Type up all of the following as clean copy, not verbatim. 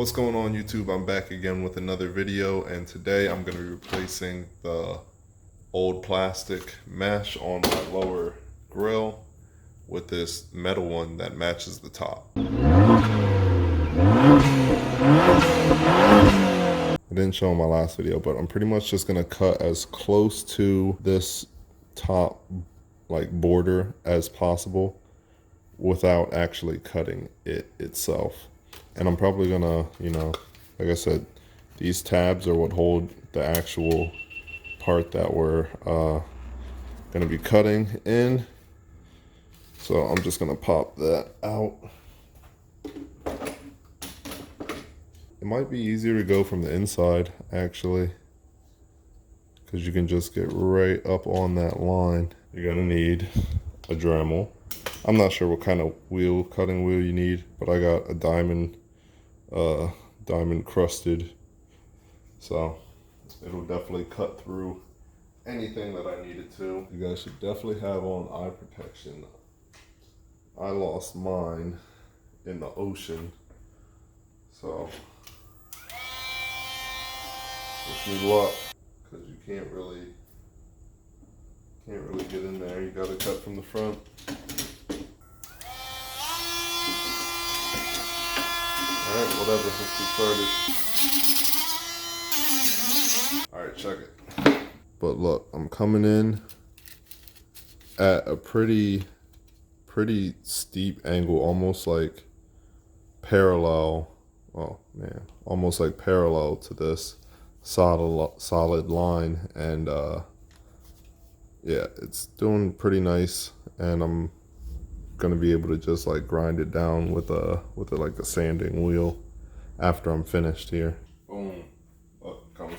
What's going on, YouTube? I'm back again with another video, and today I'm going to be replacing the old plastic mesh on my lower grill with this metal one that matches the top. I didn't show in my last video, but I'm pretty much just going to cut as close to this top border as possible without actually cutting it itself. And I'm probably gonna, like I said, these tabs are what hold the actual part that we're gonna be cutting in. So I'm just gonna pop that out. It might be easier to go from the inside, actually, because you can just get right up on that line. You're gonna need a Dremel. I'm not sure what kind of cutting wheel you need, but I got a diamond crusted, so it'll definitely cut through anything that I need it to. You guys should definitely have on eye protection. I lost mine in the ocean, so wish me luck, because you can't really get in there. You gotta cut from the front. Alright, whatever, let's get started. Alright, check it. But look, I'm coming in at a pretty steep angle, almost like parallel. Oh man, almost like parallel to this solid line, and yeah, it's doing pretty nice, and I'm gonna be able to just like grind it down with a sanding wheel after I'm finished here. Boom. Look, comes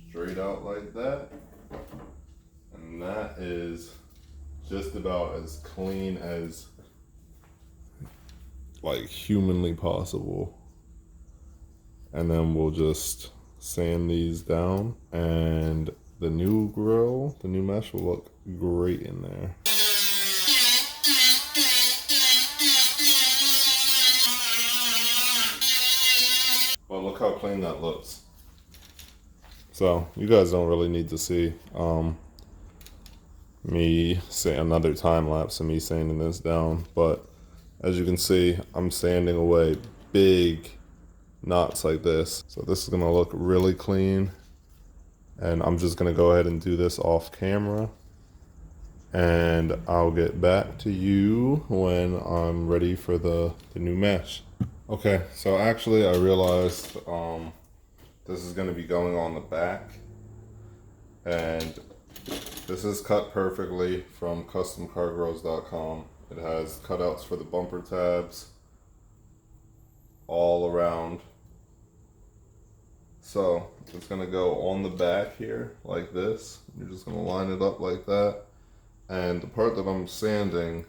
straight out like that, and that is just about as clean as like humanly possible. And then we'll just sand these down, and the new grill, the new mesh, will look great in there. But look how clean that looks. So you guys don't really need to see me say another time lapse of me sanding this down, but as you can see, I'm sanding away big knots like this. So this is gonna look really clean, and I'm just gonna go ahead and do this off camera, and I'll get back to you when I'm ready for the new mesh. Okay, so actually I realized this is going to be going on the back, and this is cut perfectly from customcargrills.com. It has cutouts for the bumper tabs all around. So it's going to go on the back here like this. You're just going to line it up like that, and the part that I'm sanding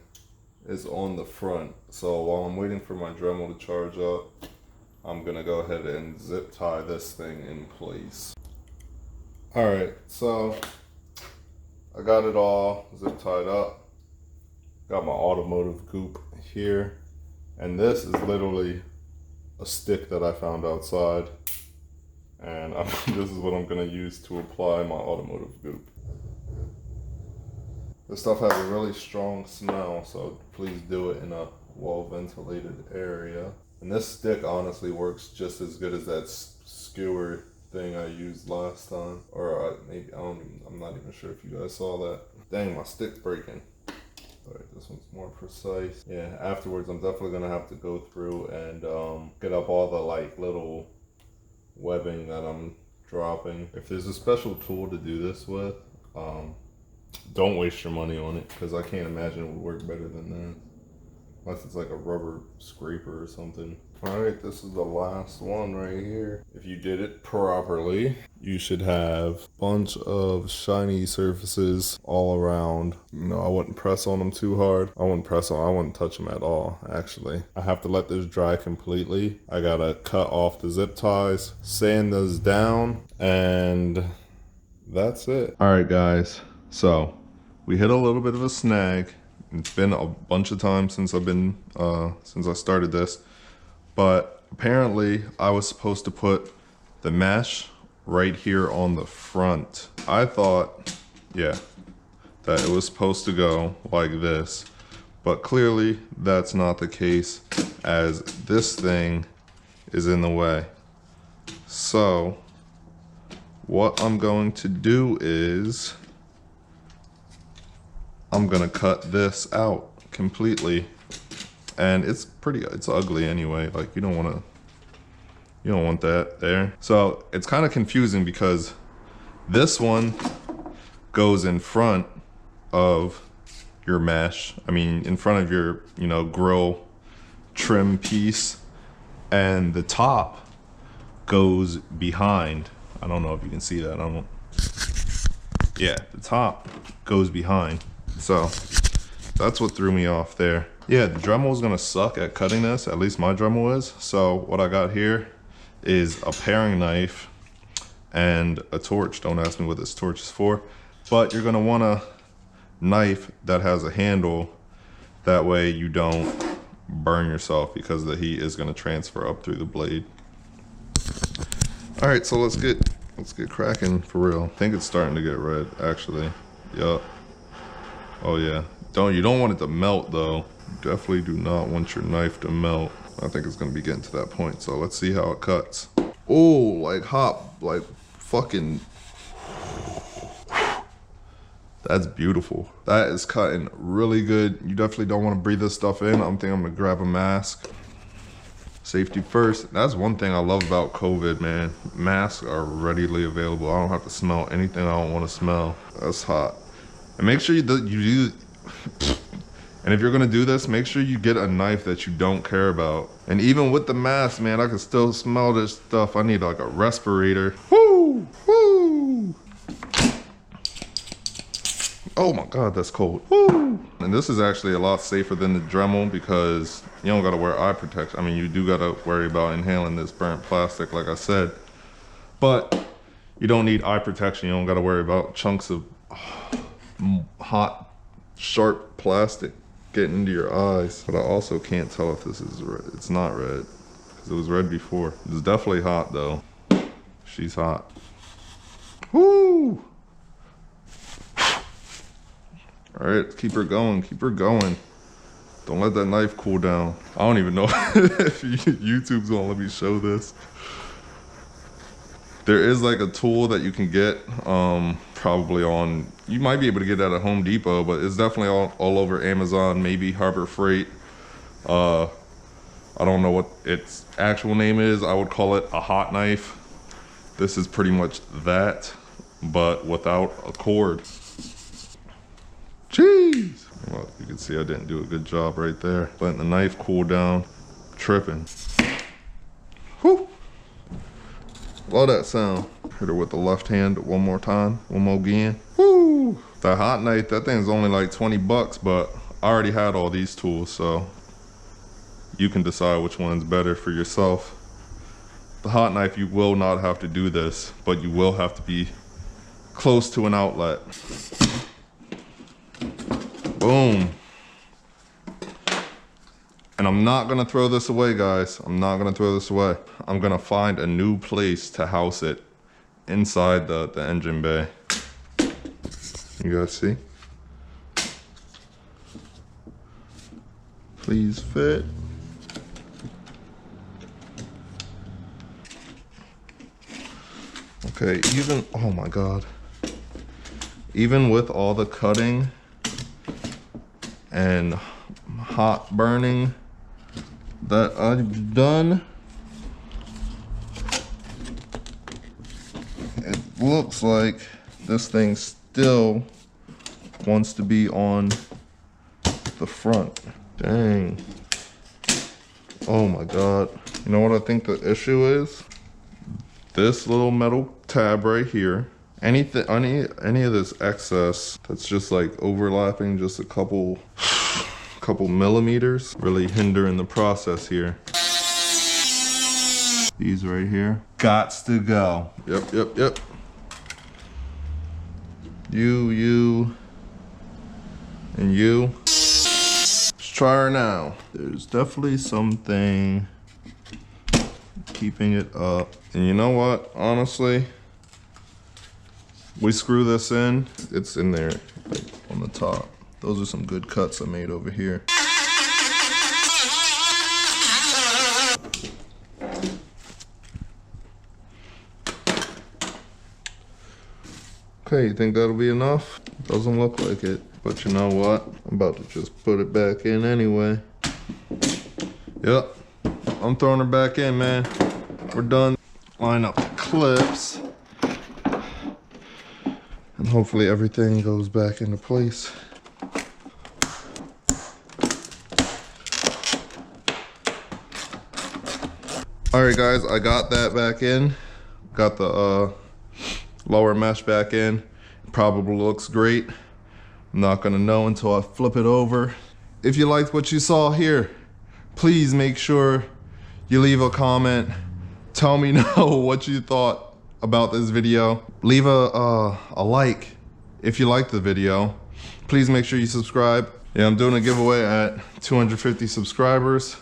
is on the front. So while I'm waiting for my Dremel to charge up, I'm gonna go ahead and zip tie this thing in place. Alright, so I got it all zip tied up. Got my automotive goop here, and this is literally a stick that I found outside, and this is what I'm gonna use to apply my automotive goop. This stuff has a really strong smell, so please do it in a well-ventilated area. And this stick honestly works just as good as that skewer thing I used last time. Or maybe, I'm not even sure if you guys saw that. Dang, my stick's breaking. Alright, this one's more precise. Yeah, afterwards I'm definitely gonna have to go through and get up all the little webbing that I'm dropping. If there's a special tool to do this with, don't waste your money on it, because I can't imagine it would work better than that. Unless it's like a rubber scraper or something. Alright, this is the last one right here. If you did it properly, you should have a bunch of shiny surfaces all around. I wouldn't press on them too hard. I wouldn't touch them at all, actually. I have to let this dry completely. I gotta cut off the zip ties, sand those down, and that's it. Alright guys, so we hit a little bit of a snag. It's been a bunch of times since I started this, but apparently I was supposed to put the mesh right here on the front. I thought, yeah, that it was supposed to go like this, but clearly that's not the case, as this thing is in the way. So what I'm going to do is I'm gonna cut this out completely, and it's ugly anyway. Like you don't want that there. So it's kind of confusing because this one goes in front of your mesh. I mean, in front of your, grill trim piece, and the top goes behind. I don't know if you can see that. Yeah, the top goes behind. So that's what threw me off there. Yeah, the Dremel is gonna suck at cutting this. At least my Dremel is. So what I got here is a paring knife and a torch. Don't ask me what this torch is for, but you're gonna want a knife that has a handle. That way you don't burn yourself, because the heat is gonna transfer up through the blade. All right, so let's get cracking for real. I think it's starting to get red, actually. Yup. Oh yeah. You don't want it to melt though. You definitely do not want your knife to melt. I think it's gonna be getting to that point. So let's see how it cuts. Oh, like hot, like fucking. That's beautiful. That is cutting really good. You definitely don't want to breathe this stuff in. I'm gonna grab a mask. Safety first. That's one thing I love about COVID, man. Masks are readily available. I don't have to smell anything I don't want to smell. That's hot. And make sure you do. And if you're gonna do this, make sure you get a knife that you don't care about. And even with the mask, man, I can still smell this stuff. I need like a respirator. Woo! Woo! Oh my God, that's cold. Woo! And this is actually a lot safer than the Dremel, because you don't gotta wear eye protection. I mean, you do gotta worry about inhaling this burnt plastic, like I said, but you don't need eye protection. You don't gotta worry about chunks of hot, sharp plastic getting into your eyes. But I also can't tell if this is red. It's not red, because it was red before. It's definitely hot though. She's hot. Woo! All right, keep her going, keep her going. Don't let that knife cool down. I don't even know if YouTube's gonna let me show this. There is like a tool that you can get, probably on, you might be able to get that at Home Depot, but it's definitely all over Amazon, maybe Harbor Freight. I don't know what its actual name is. I would call it a hot knife. This is pretty much that, but without a cord. Jeez. Well, you can see I didn't do a good job right there. Letting the knife cool down. Tripping. Whew. Love that sound. Hit her with the left hand one more time. One more again. Woo! That hot knife, that thing's only like 20 bucks, but I already had all these tools, so you can decide which one's better for yourself. The hot knife, you will not have to do this, but you will have to be close to an outlet. Boom. And I'm not gonna throw this away, guys. I'm not gonna throw this away. I'm gonna find a new place to house it inside the engine bay. You guys see? Please fit. Okay, oh my God. Even with all the cutting and hot burning that I've done, it looks like this thing still wants to be on the front. Dang. Oh my God. You know what I think the issue is? This little metal tab right here. Any of this excess that's just like overlapping just a couple millimeters, really hindering the process here. These right here, gots to go. Yep. You, and you. Let's try her now. There's definitely something keeping it up. And you know what? Honestly, we screw this in. It's in there, like on the top. Those are some good cuts I made over here. Okay, you think that'll be enough? Doesn't look like it, but you know what? I'm about to just put it back in anyway. Yep, I'm throwing her back in, man. We're done. Line up the clips. And hopefully everything goes back into place. Alright guys, I got that back in. Got the lower mesh back in. Probably looks great. I'm not gonna know until I flip it over. If you liked what you saw here, please make sure you leave a comment. Tell me know what you thought about this video. Leave a like if you liked the video. Please make sure you subscribe. Yeah, I'm doing a giveaway at 250 subscribers.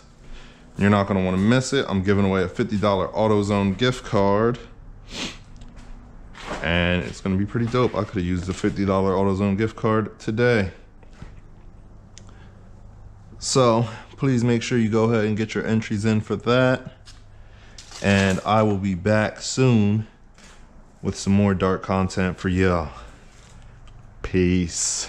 You're not gonna wanna miss it. I'm giving away a $50 AutoZone gift card. And it's gonna be pretty dope. I could have used the $50 AutoZone gift card today. So please make sure you go ahead and get your entries in for that. And I will be back soon with some more dark content for y'all. Peace.